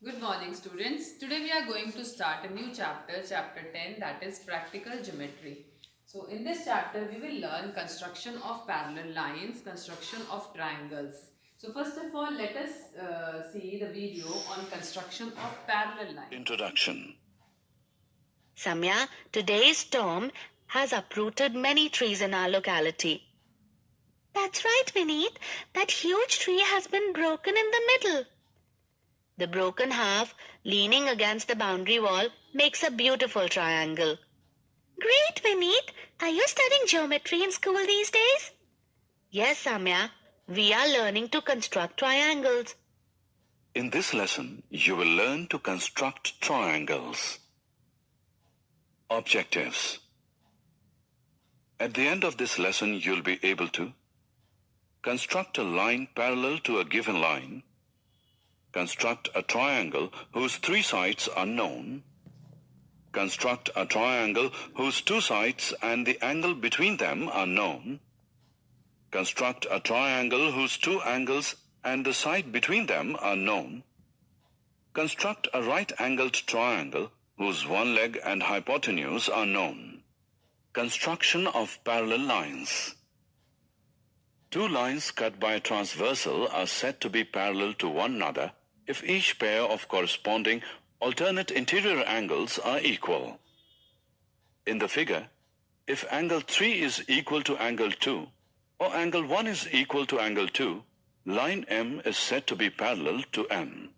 Good morning, students. Today we are going to start a new chapter, chapter 10, that is practical geometry. So in this chapter we will learn construction of parallel lines, construction of triangles. So first of all, let us see the video on construction of parallel lines. Introduction. Samya, today's storm has uprooted many trees in our locality. That's right, Vineet. That huge tree has been broken in the middle. The broken half, leaning against the boundary wall, makes a beautiful triangle. Great, Vineet. Are you studying geometry in school these days? Yes, Samya. We are learning to construct triangles. In this lesson, you will learn to construct triangles. Objectives. At the end of this lesson, you'll be able to construct a line parallel to a given line, construct a triangle whose three sides are known, construct a triangle whose two sides and the angle between them are known, construct a triangle whose two angles and the side between them are known, construct a right-angled triangle whose one leg and hypotenuse are known. Construction of parallel lines. Two lines cut by a transversal are said to be parallel to one another if each pair of corresponding alternate interior angles are equal. In the figure, if angle 3 is equal to angle 2 or angle 1 is equal to angle 2, line M is said to be parallel to N.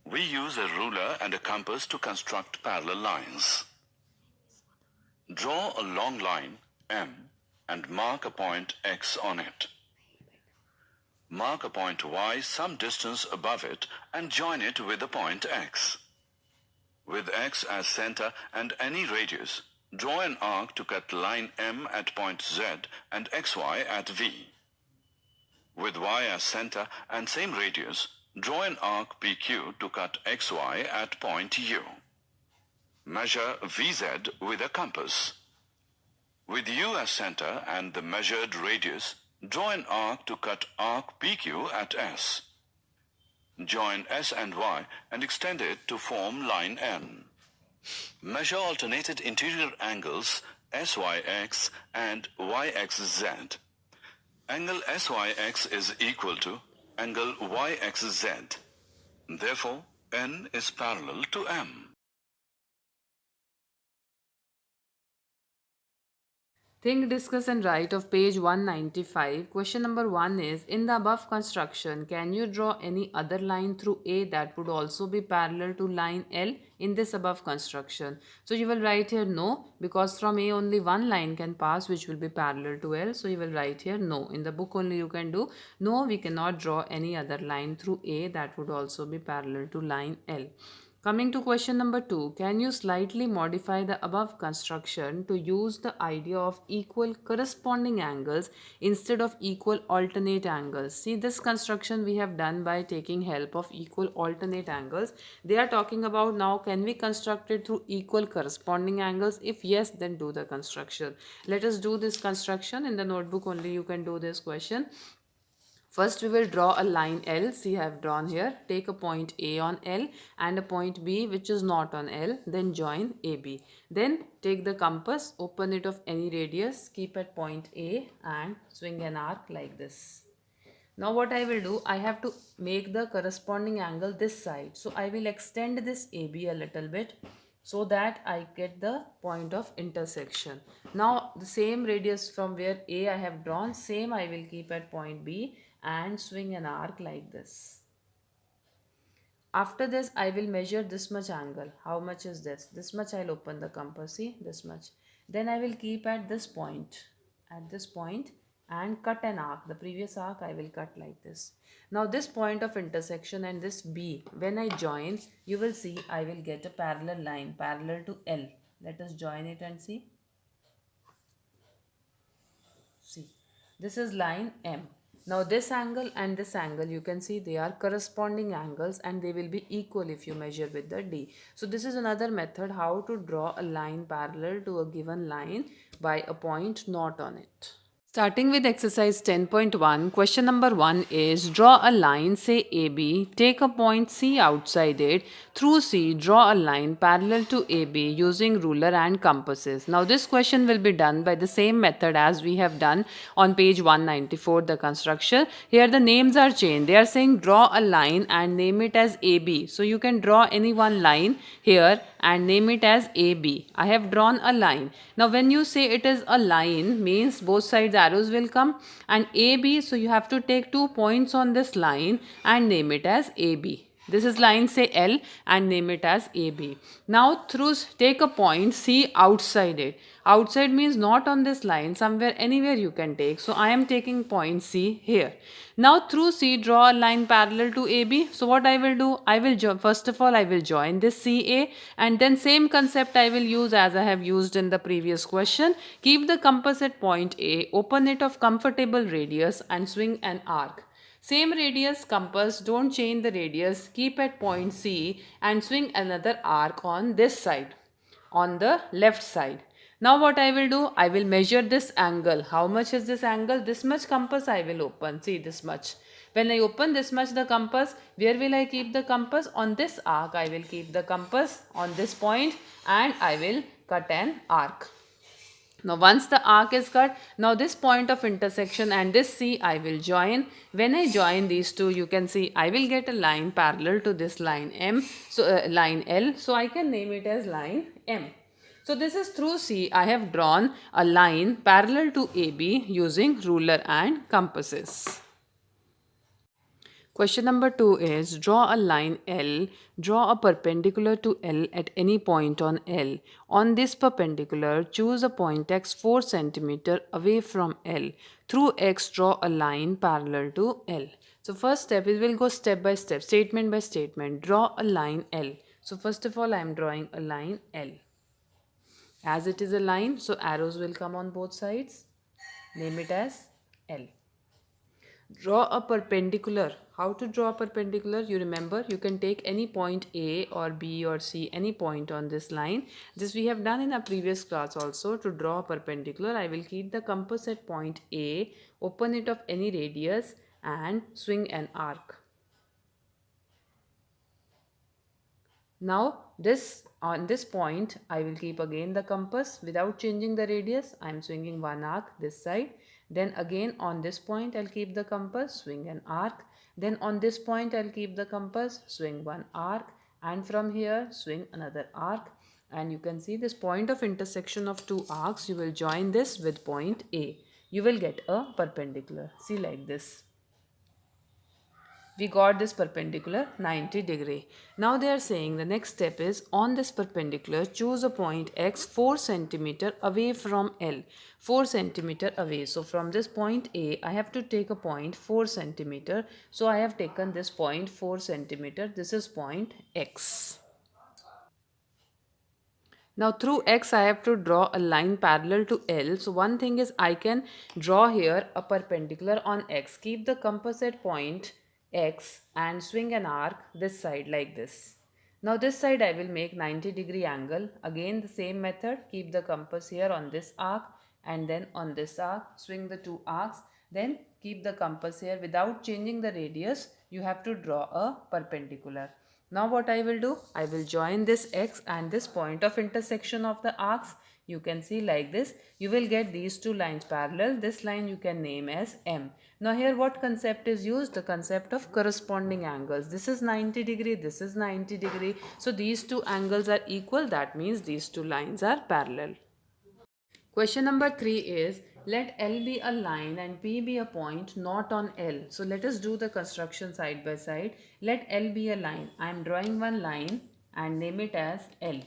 We use a ruler and a compass to construct parallel lines. Draw a long line, M, and mark a point X on it. Mark a point Y some distance above it and join it with the point X. With X as center and any radius, draw an arc to cut line M at point Z and XY at V. With Y as center and same radius, draw an arc PQ to cut XY at point U. Measure VZ with a compass. With U as center and the measured radius, draw an arc to cut arc PQ at S. Join S and Y and extend it to form line N. Measure alternated interior angles SYX and YXZ. Angle SYX is equal to angle YXZ. Therefore, N is parallel to M. Think, discuss and write of page 195. Question number 1 is, in the above construction, can you draw any other line through A that would also be parallel to line L in this above construction? So you will write here no, because from A only one line can pass which will be parallel to L. So you will write here no. In the book only you can do no, we cannot draw any other line through A that would also be parallel to line L. Coming to question number 2, can you slightly modify the above construction to use the idea of equal corresponding angles instead of equal alternate angles? See, this construction we have done by taking help of equal alternate angles. They are talking about now, can we construct it through equal corresponding angles? If yes, then do the construction. Let us do this construction. In the notebook only you can do this question. First, we will draw a line L. See, I have drawn here. Take a point A on L and a point B which is not on L. Then join AB. Then take the compass, open it of any radius, keep at point A and swing an arc like this. Now what I will do, I have to make the corresponding angle this side. So I will extend this AB a little bit so that I get the point of intersection. Now the same radius from where A I have drawn, same I will keep at point B and swing an arc like this. After this, I will measure this much angle. How much is this? This much I'll open the compass, see, this much. Then I will keep at this point, and cut an arc. The previous arc I will cut like this. Now this point of intersection and this B, when I join, you will see I will get a parallel line, parallel to L. Let us join it and see. See, this is line M. Now this angle and this angle, you can see they are corresponding angles and they will be equal if you measure with the D. So this is another method how to draw a line parallel to a given line by a point not on it. Starting with exercise 10.1, question number 1 is draw a line, say AB, take a point C outside it. Through C, draw a line parallel to AB using ruler and compasses. Now, this question will be done by the same method as we have done on page 194, the construction. Here, the names are changed. They are saying draw a line and name it as AB. So, you can draw any one line here and name it as AB. I have drawn a line. Now when you say it is a line, means both sides arrows will come, and AB, so you have to take 2 points on this line and name it as AB. This is line, say L, and name it as AB. Now through, take a point C outside it. Outside means not on this line, somewhere, anywhere you can take. So I am taking point C here. Now through C, draw a line parallel to AB. So what I will do, I will first of all I will join this CA, and then same concept I will use as I have used in the previous question. Keep the compass at point A, open it of comfortable radius and swing an arc. Same radius compass, don't change the radius, keep at point C and swing another arc on this side, on the left side. Now what I will do, I will measure this angle. How much is this angle? This much compass I will open, see this much. When I open this much the compass, where will I keep the compass? On this arc I will keep the compass on this point and I will cut an arc. Now once the arc is cut, now this point of intersection and this C I will join. When I join these two, you can see I will get a line parallel to this line M, so line L, so I can name it as line M. So this is through C I have drawn a line parallel to AB using ruler and compasses. Question number 2 is draw a line L, draw a perpendicular to L at any point on L. On this perpendicular, choose a point X 4 cm away from L. Through X, draw a line parallel to L. So first step is, we'll go step by step, statement by statement. Draw a line L. So first of all, I am drawing a line L. As it is a line, so arrows will come on both sides. Name it as L. Draw a perpendicular. How to draw a perpendicular? You remember, you can take any point A or B or C, any point on this line. This we have done in a previous class also. To draw a perpendicular, I will keep the compass at point A, open it of any radius and swing an arc. Now this, on this point I will keep again the compass without changing the radius. I am swinging one arc this side. Then again on this point I'll keep the compass, swing an arc. Then on this point I'll keep the compass, swing one arc, and from here swing another arc. And you can see this point of intersection of two arcs, you will join this with point A. You will get a perpendicular. See, like this. We got this perpendicular 90 degree. Now they are saying the next step is, on this perpendicular choose a point X 4 cm away from L. 4 cm away. So from this point A I have to take a point 4 cm. So I have taken this point 4 cm. This is point X. Now through X I have to draw a line parallel to L. So one thing is, I can draw here a perpendicular on X. Keep the compass at point X and swing an arc this side like this. Now this side I will make 90 degree angle. Again the same method, keep the compass here on this arc and then on this arc, swing the two arcs, then keep the compass here without changing the radius. You have to draw a perpendicular. Now what I will do, I will join this X and this point of intersection of the arcs. You can see like this. You will get these two lines parallel. This line you can name as M. Now here what concept is used? The concept of corresponding angles. This is 90 degree, this is 90 degree. So these two angles are equal. That means these two lines are parallel. Question number 3 is, let L be a line and P be a point not on L. So let us do the construction side by side. Let L be a line. I am drawing one line and name it as L.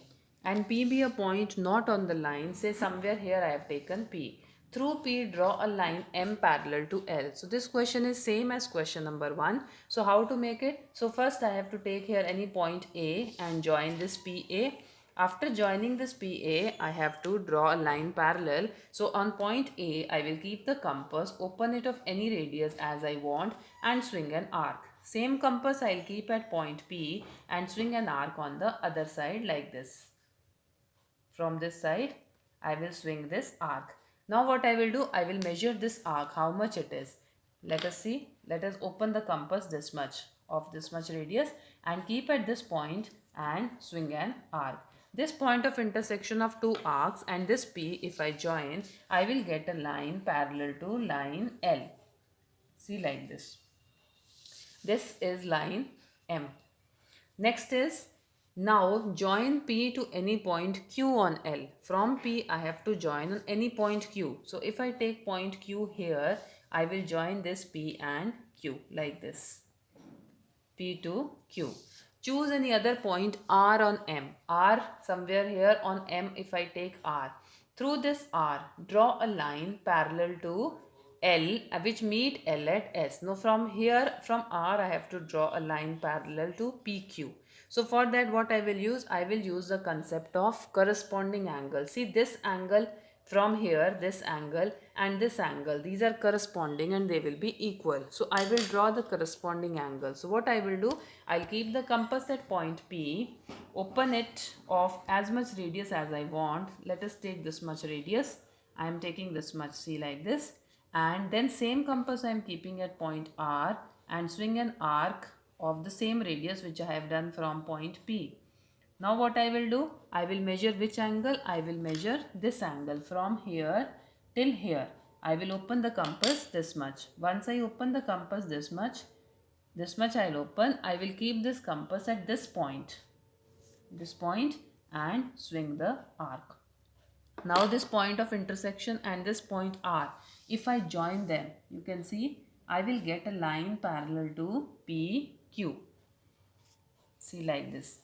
And P be a point not on the line. Say somewhere here I have taken P. Through P, draw a line M parallel to L. So this question is same as question number 1. So how to make it? So first I have to take here any point A and join this PA. After joining this PA, I have to draw a line parallel. So on point A, I will keep the compass, open it of any radius as I want and swing an arc. Same compass I will keep at point P and swing an arc on the other side like this. From this side, I will swing this arc. Now what I will do, I will measure this arc, how much it is. Let us see. Let us open the compass this much of this much radius and keep at this point and swing an arc. This point of intersection of two arcs and this P, if I join, I will get a line parallel to line L. See, like this. This is line M. Next is, now join P to any point Q on L. From P I have to join on any point Q. So if I take point Q here, I will join this P and Q like this. P to Q. Choose any other point R on M. R somewhere here on M if I take R. Through this R, draw a line parallel to L which meet L at S. Now from here, from R I have to draw a line parallel to PQ. So for that what I will use the concept of corresponding angle. See, this angle from here, this angle and this angle, these are corresponding and they will be equal. So I will draw the corresponding angle. So what I will do, I'll keep the compass at point P, open it of as much radius as I want. Let us take this much radius. I am taking this much, see, like this. And then same compass I am keeping at point R and swing an arc of the same radius which I have done from point P. Now what I will do, I will measure which angle? I will measure this angle from here till here. I will open the compass this much. Once I open the compass this much I will open. I will keep this compass at this point and swing the arc. Now this point of intersection and this point R, if I join them, you can see I will get a line parallel to PQ. See, like this.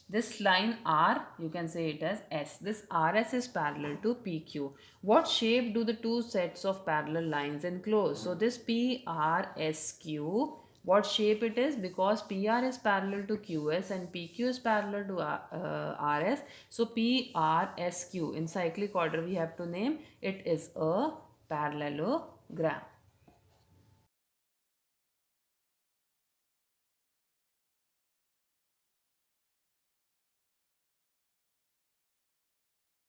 This line R, you can say it as S. This RS is parallel to PQ. What shape do the two sets of parallel lines enclose? So this PRSQ, what shape it is? Because PR is parallel to QS and PQ is parallel to RS. So PRSQ, in cyclic order we have to name, it is a parallelogram.